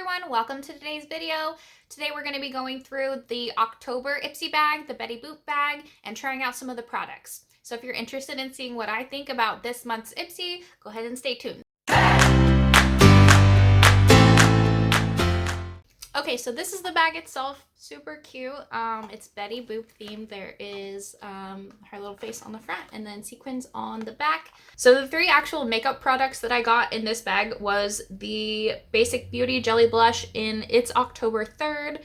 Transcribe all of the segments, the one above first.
everyone, welcome to today's video. Today we're going to be going through the October Ipsy bag, the Betty Boop bag, and trying out some of the products. So if you're interested in seeing what I think about this month's Ipsy, go ahead and stay tuned. Okay, so this is the bag itself. Super cute. It's Betty Boop themed. There is her little face on the front and then sequins on the back. So the three actual makeup products that I got in this bag was the Basic Beauty Jelly Blush in It's October 3rd,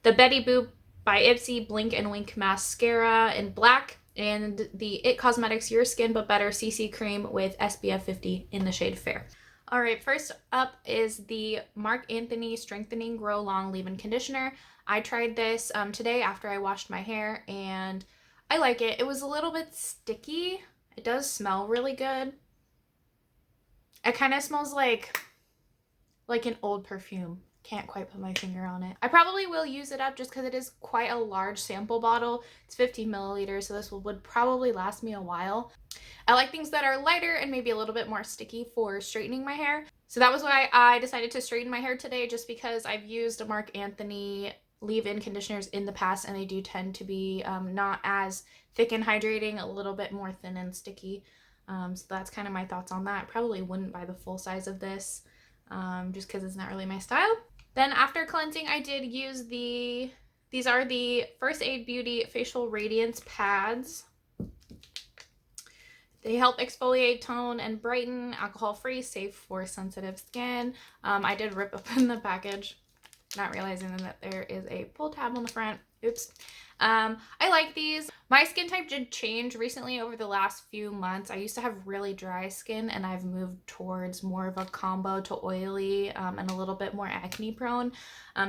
the Betty Boop by Ipsy Blink and Wink Mascara in black, and the It Cosmetics Your Skin But Better CC Cream with SPF 50 in the shade Fair. All right, first up is the Marc Strengthening Grow Long Leave-In Conditioner. I tried this today after I washed my hair, and I like it. It was a little bit sticky. It does smell really good. It kind of smells like an old perfume. Can't quite put my finger on it. I probably will use it up just because it is quite a large sample bottle. It's 50 milliliters, so this would probably last me a while. I like things that are lighter and maybe a little bit more sticky for straightening my hair. So that was why I decided to straighten my hair today, just because I've used a Marc leave-in conditioners in the past, and they do tend to be not as thick and hydrating, a little bit more thin and sticky. So that's kind of my thoughts on that. I probably wouldn't buy the full size of this just because it's not really my style. Then after cleansing, I did use these are the First Aid Beauty Facial Radiance Pads. They help exfoliate, tone, and brighten, alcohol-free, safe for sensitive skin. I did rip open the package, not realizing that there is a pull tab on the front. Oops. I like these. My skin type did change recently over the last few months. I used to have really dry skin, and I've moved towards more of a combo to oily and a little bit more acne prone.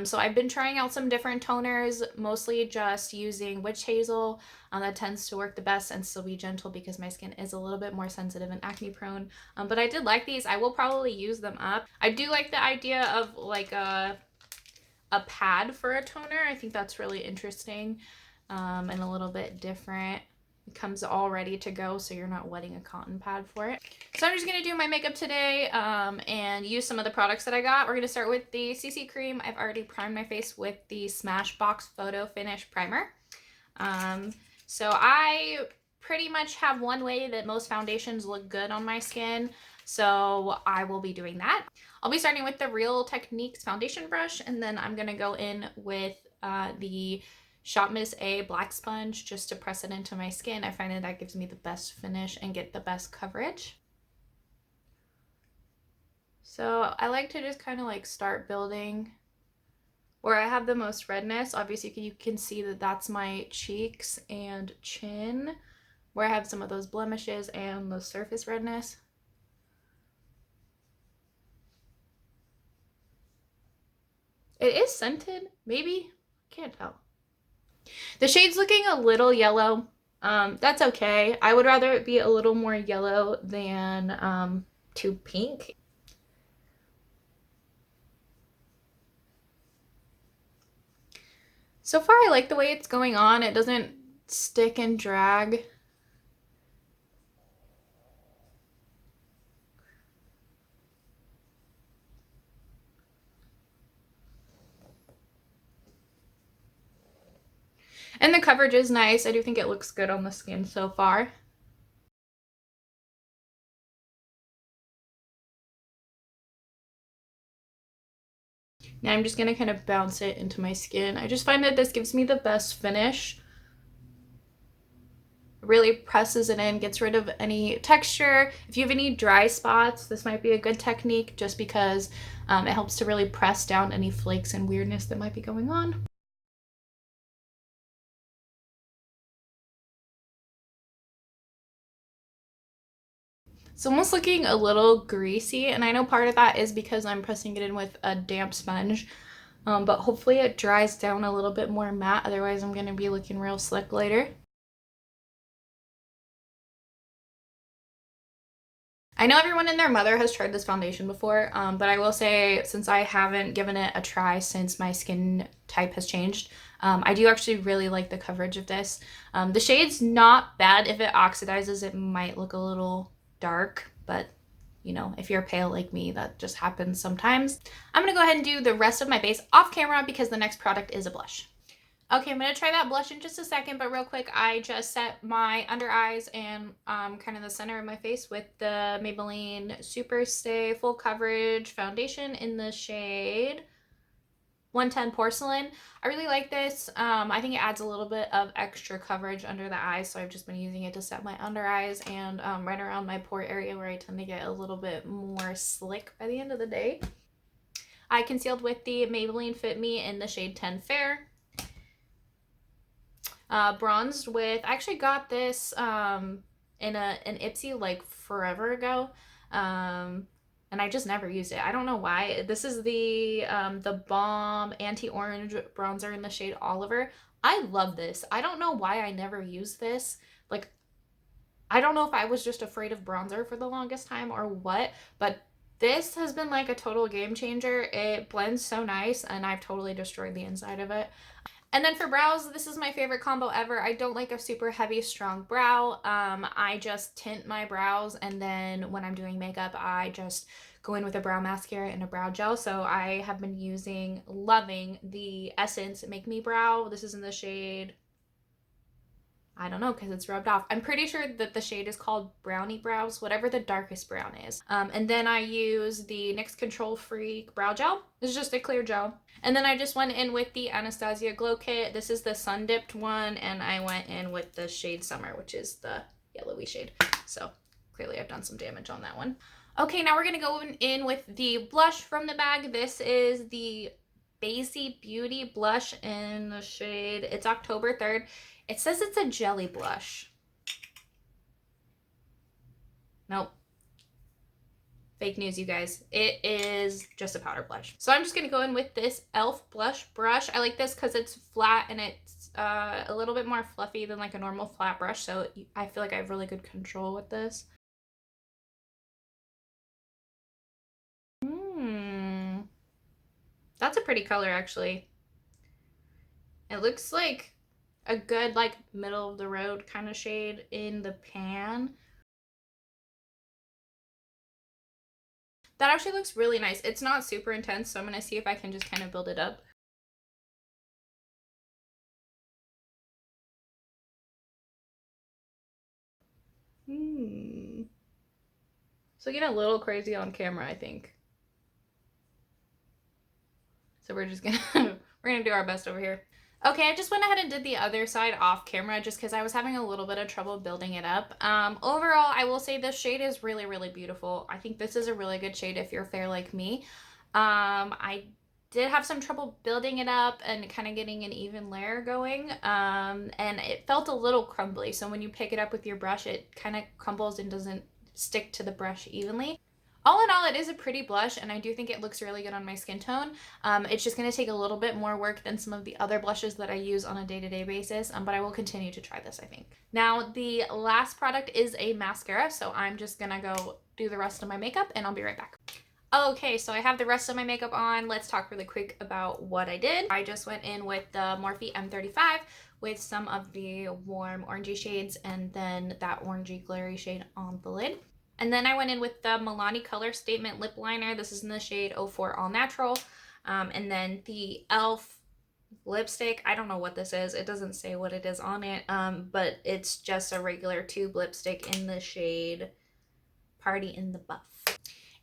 So I've been trying out some different toners, mostly just using witch hazel. That tends to work the best and still be gentle because my skin is a little bit more sensitive and acne prone. But I did like these. I will probably use them up. I do like the idea of like a pad for a toner. I think that's really interesting and a little bit different. It comes all ready to go, so you're not wetting a cotton pad for it. So I'm just going to do my makeup today and use some of the products that I got. We're going to start with the CC cream. I've already primed my face with the Smashbox Photo Finish Primer. So I pretty much have one way that most foundations look good on my skin, so I will be doing that. I'll be starting with the Real Techniques foundation brush, and then I'm going to go in with the Shop Miss A black sponge just to press it into my skin. I find that gives me the best finish and get the best coverage. So I like to just kind of like start building where I have the most redness. Obviously you can see that that's my cheeks and chin, where I have some of those blemishes and the surface redness. It is scented, maybe? Can't tell. The shade's looking a little yellow. That's okay. I would rather it be a little more yellow than too pink. So far, I like the way it's going on. It doesn't stick and drag. And the coverage is nice. I do think it looks good on the skin so far. Now I'm just going to kind of bounce it into my skin. I just find that this gives me the best finish. It really presses it in, gets rid of any texture. If you have any dry spots, this might be a good technique just because it helps to really press down any flakes and weirdness that might be going on. It's almost looking a little greasy, and I know part of that is because I'm pressing it in with a damp sponge, but hopefully it dries down a little bit more matte, otherwise I'm going to be looking real slick later. I know everyone and their mother has tried this foundation before, but I will say, since I haven't given it a try since my skin type has changed, I do actually really like the coverage of this. The shade's not bad. If it oxidizes, it might look a little dark, but you know, if you're pale like me, that just happens sometimes. I'm gonna go ahead and do the rest of my base off camera because the next product is a blush. Okay, I'm gonna try that blush in just a second, but real quick, I just set my under eyes and kind of the center of my face with the Maybelline Super Stay Full Coverage Foundation in the shade 110 Porcelain. I really like this. I think it adds a little bit of extra coverage under the eyes, so I've just been using it to set my under eyes and right around my pore area where I tend to get a little bit more slick by the end of the day. I concealed with the Maybelline Fit Me in the shade 10 Fair. Bronzed with, I actually got this in an Ipsy like forever ago, and I just never used it. I don't know why. This is the Balm Anti-Orange Bronzer in the shade Oliver. I love this. I don't know why I never used this. Like, I don't know if I was just afraid of bronzer for the longest time or what, but this has been like a total game changer. It blends so nice, and I've totally destroyed the inside of it. And then for brows, this is my favorite combo ever. I don't like a super heavy, strong brow. I just tint my brows, and then when I'm doing makeup, I just go in with a brow mascara and a brow gel. So I have been loving the Essence Make Me Brow. This is in the shade, I don't know because it's rubbed off. I'm pretty sure that the shade is called Brownie Brows, whatever the darkest brown is. And then I use the NYX Control Freak Brow Gel. It's just a clear gel. And then I just went in with the Anastasia Glow Kit. This is the Sun Dipped one, and I went in with the shade Summer, which is the yellowy shade. So clearly I've done some damage on that one. Okay, now we're gonna go in with the blush from the bag. This is the Basie Beauty blush in the shade, it's October 3rd. It says it's a jelly blush. Nope. Fake news, you guys. It is just a powder blush. So I'm just going to go in with this e.l.f. blush brush. I like this because it's flat and it's a little bit more fluffy than like a normal flat brush. So I feel like I have really good control with this. That's a pretty color, actually. It looks like a good like middle of the road kind of shade in the pan. That actually looks really nice. It's not super intense, so I'm going to see if I can just kind of build it up. So getting a little crazy on camera, I think. So we're just gonna we're gonna do our best over here. Okay, I just went ahead and did the other side off camera just because I was having a little bit of trouble building it up. Overall, I will say this shade is really, really beautiful. I think this is a really good shade if you're fair like me. I did have some trouble building it up and kind of getting an even layer going, and it felt a little crumbly. So when you pick it up with your brush, it kind of crumbles and doesn't stick to the brush evenly. All in all, it is a pretty blush, and I do think it looks really good on my skin tone. It's just going to take a little bit more work than some of the other blushes that I use on a day-to-day basis, but I will continue to try this, I think. Now, the last product is a mascara, so I'm just going to go do the rest of my makeup, and I'll be right back. Okay, so I have the rest of my makeup on. Let's talk really quick about what I did. I just went in with the Morphe M35 with some of the warm orangey shades and then that orangey glary shade on the lid. And then I went in with the Milani Color Statement Lip Liner. This is in the shade 04 All Natural. And then the e.l.f. lipstick. I don't know what this is. It doesn't say what it is on it. But it's just a regular tube lipstick in the shade Party in the Buff.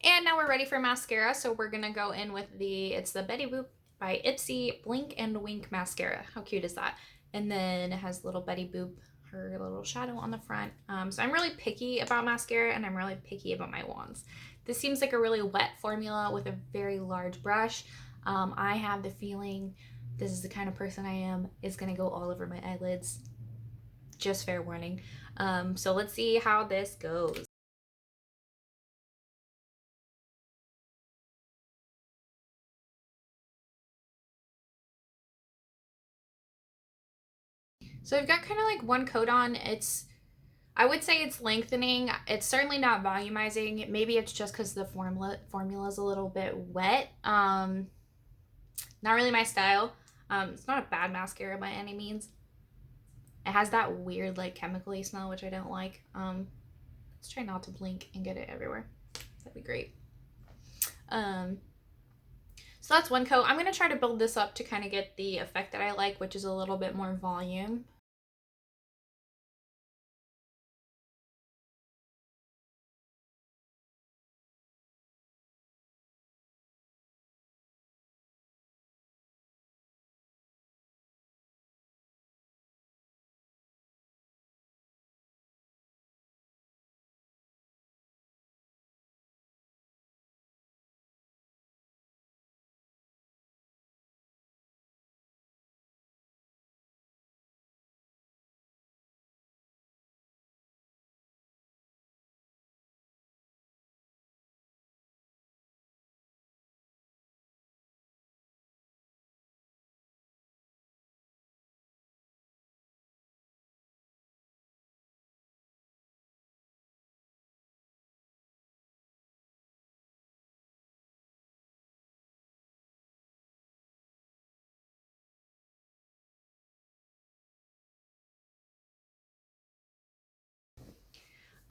And now we're ready for mascara. So we're going to go in with it's the Betty Boop by Ipsy Blink and Wink Mascara. How cute is that? And then it has little Betty Boop, her little shadow on the front. So I'm really picky about mascara, and I'm really picky about my wands. This seems like a really wet formula with a very large brush. I have the feeling this is the kind of person I am is going to go all over my eyelids. Just fair warning. So let's see how this goes. So I've got kind of like one coat on. I would say it's lengthening. It's certainly not volumizing. Maybe it's just because the formula is a little bit wet. Not really my style. It's not a bad mascara by any means. It has that weird like chemically smell, which I don't like. Let's try not to blink and get it everywhere. That'd be great. So that's one coat. I'm going to try to build this up to kind of get the effect that I like, which is a little bit more volume.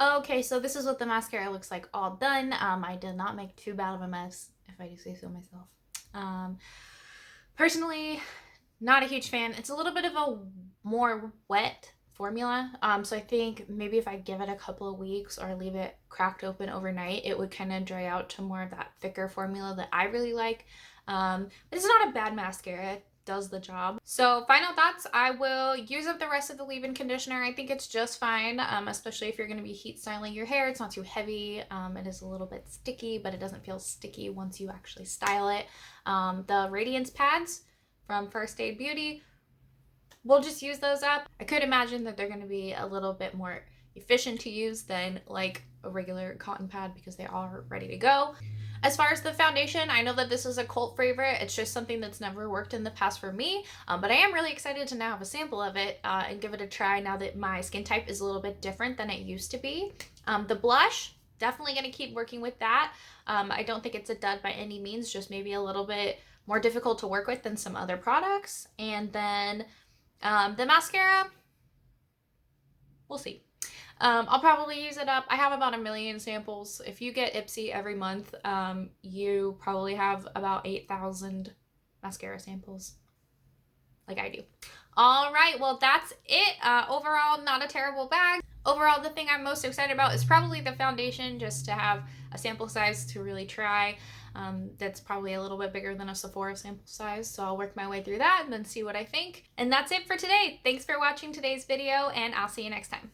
Okay, so this is what the mascara looks like all done. I did not make too bad of a mess, if I do say so myself. Personally, not a huge fan. It's a little bit of a more wet formula. So I think maybe if I give it a couple of weeks or leave it cracked open overnight, it would kind of dry out to more of that thicker formula that I really like. But it's not a bad mascara. It does the job. So final thoughts, I will use up the rest of the leave-in conditioner. I think it's just fine, especially if you're going to be heat styling your hair. It's not too heavy. It is a little bit sticky, but it doesn't feel sticky once you actually style it. The Radiance pads from First Aid Beauty, we'll just use those up. I could imagine that they're going to be a little bit more efficient to use than like a regular cotton pad because they are ready to go. As far as the foundation, I know that this is a cult favorite. It's just something that's never worked in the past for me, but I am really excited to now have a sample of it and give it a try now that my skin type is a little bit different than it used to be. The blush, definitely going to keep working with that. I don't think it's a dud by any means, just maybe a little bit more difficult to work with than some other products. And then the mascara, we'll see. I'll probably use it up. I have about 1 million samples. If you get Ipsy every month, you probably have about 8,000 mascara samples like I do. All right, well, that's it. Overall, not a terrible bag. Overall, the thing I'm most excited about is probably the foundation, just to have a sample size to really try. That's probably a little bit bigger than a Sephora sample size, so I'll work my way through that and then see what I think. And that's it for today. Thanks for watching today's video, and I'll see you next time.